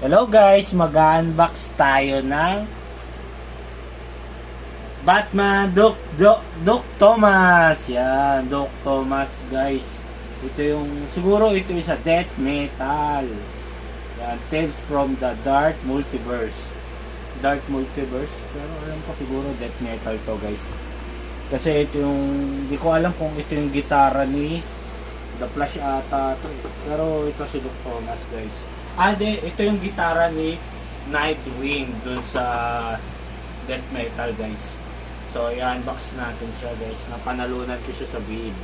Hello guys, mag-unbox tayo ng Batman Doc Thomas. Yan, Doc Thomas guys. Ito yung, siguro ito yung sa death metal. Yan, Tales from the Dark Multiverse. Dark Multiverse, pero alam ko siguro death metal to guys. Kasi ito yung, hindi ko alam kung ito yung gitara ni The Flash ata to. Pero ito si Doc Thomas guys. Ito yung gitara ni Nightwing dun sa death metal guys. So i-unbox natin siya guys. Napanalunan ko siya sa bid.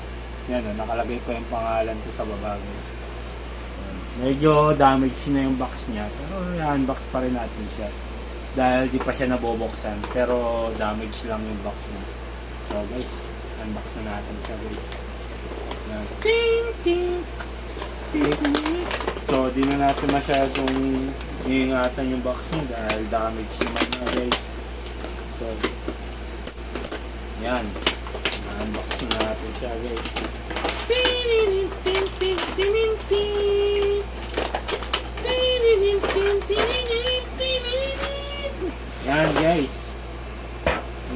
Yan o, nakalagay pa yung pangalan ko sa baba guys. Medyo damage na yung box niya, pero i-unbox pa rin natin siya. Dahil di pa siya naboboksan, pero damage lang yung box niya. So guys, unbox na natin siya guys. Yan. Ting ting. So, di na natin masyadong iingatan yung box niya dahil damage naman na guys. So, yan. Na-unbox na natin siya guys. Yan guys.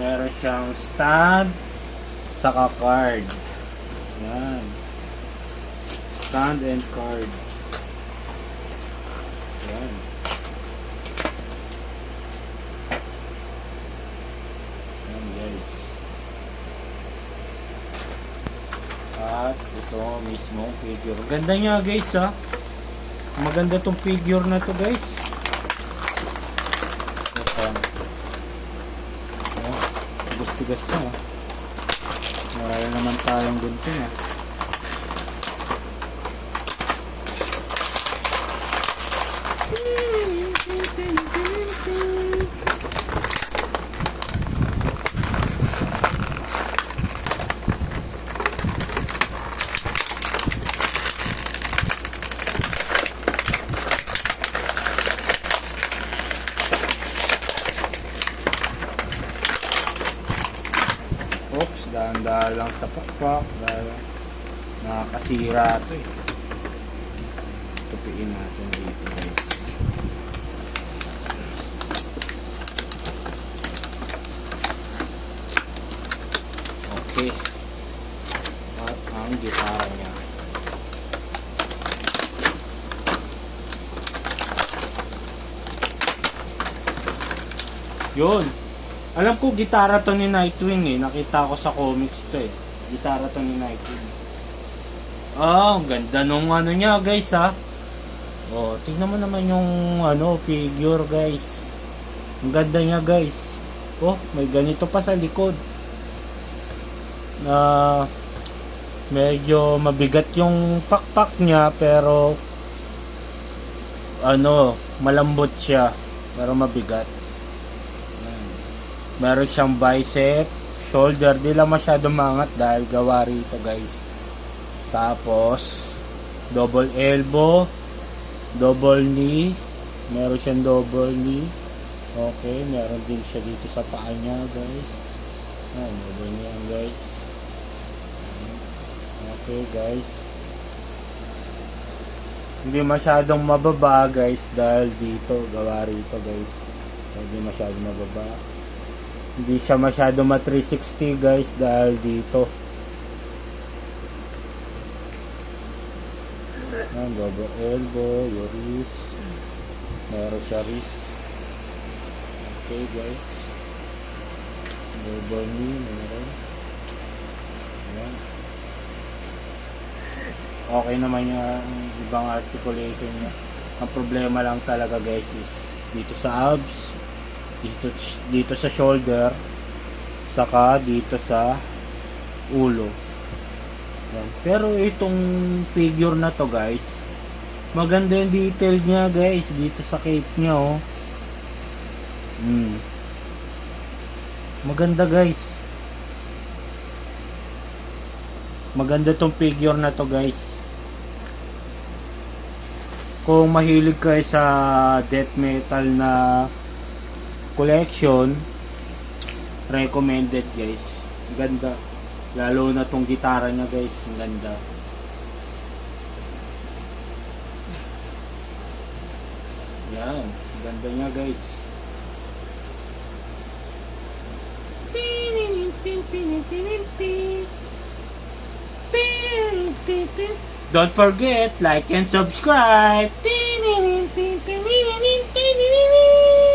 Meron siyang stand saka card. Yan. Stand and card. Yan. Yan guys. At ito mismo figure. Ganda niya guys ha. Maganda tong figure na to guys. Ito. Gustigas na. Wala naman tayong gunting ha. Oops, dahan-dahan lang sa pakpak dahil nakakasira ito eh. Tupiin natin dito guys. Okay. At ang gitara niya. Yun. Alam ko gitara to ni Nightwing eh. Nakita ko sa comics to eh. Gitara to ni Nightwing. Ah, ganda nung ano niya guys ha. Oh, tingnan mo naman yung ano figure guys. Ang ganda niya guys. Oh, may ganito pa sa likod. Medyo mabigat yung pakpak niya pero ano, malambot siya pero mabigat. Meron siyang bicep, shoulder, di lang masyado mangat dahil gawa rito guys. Tapos double elbow, double knee, meron siyang double knee. Okay, meron din siya dito sa paa niya guys. Double knee yan guys. Okay guys. Hindi masyadong mababa guys dahil dito, gawa rito guys. Hindi masyadong mababa. Hindi siya masyado ma-360 guys dahil dito. Double elbow, your wrist. Meron siya wrist. Okay guys. Double knee, meron. Ayan. Okay naman yung ibang articulation niya. Ang problema lang talaga guys is dito sa abs, dito sa shoulder, saka dito sa ulo. Yan. Pero itong figure na to guys, maganda yung detail niya guys dito sa cape niya oh. Maganda guys. Maganda tong figure na to guys. Kung mahilig kayo sa death metal na collection, recommended guys. Ganda. Lalo na tong gitara niya guys, ang ganda. Yan. Ganda niya guys. Don't forget, like and subscribe.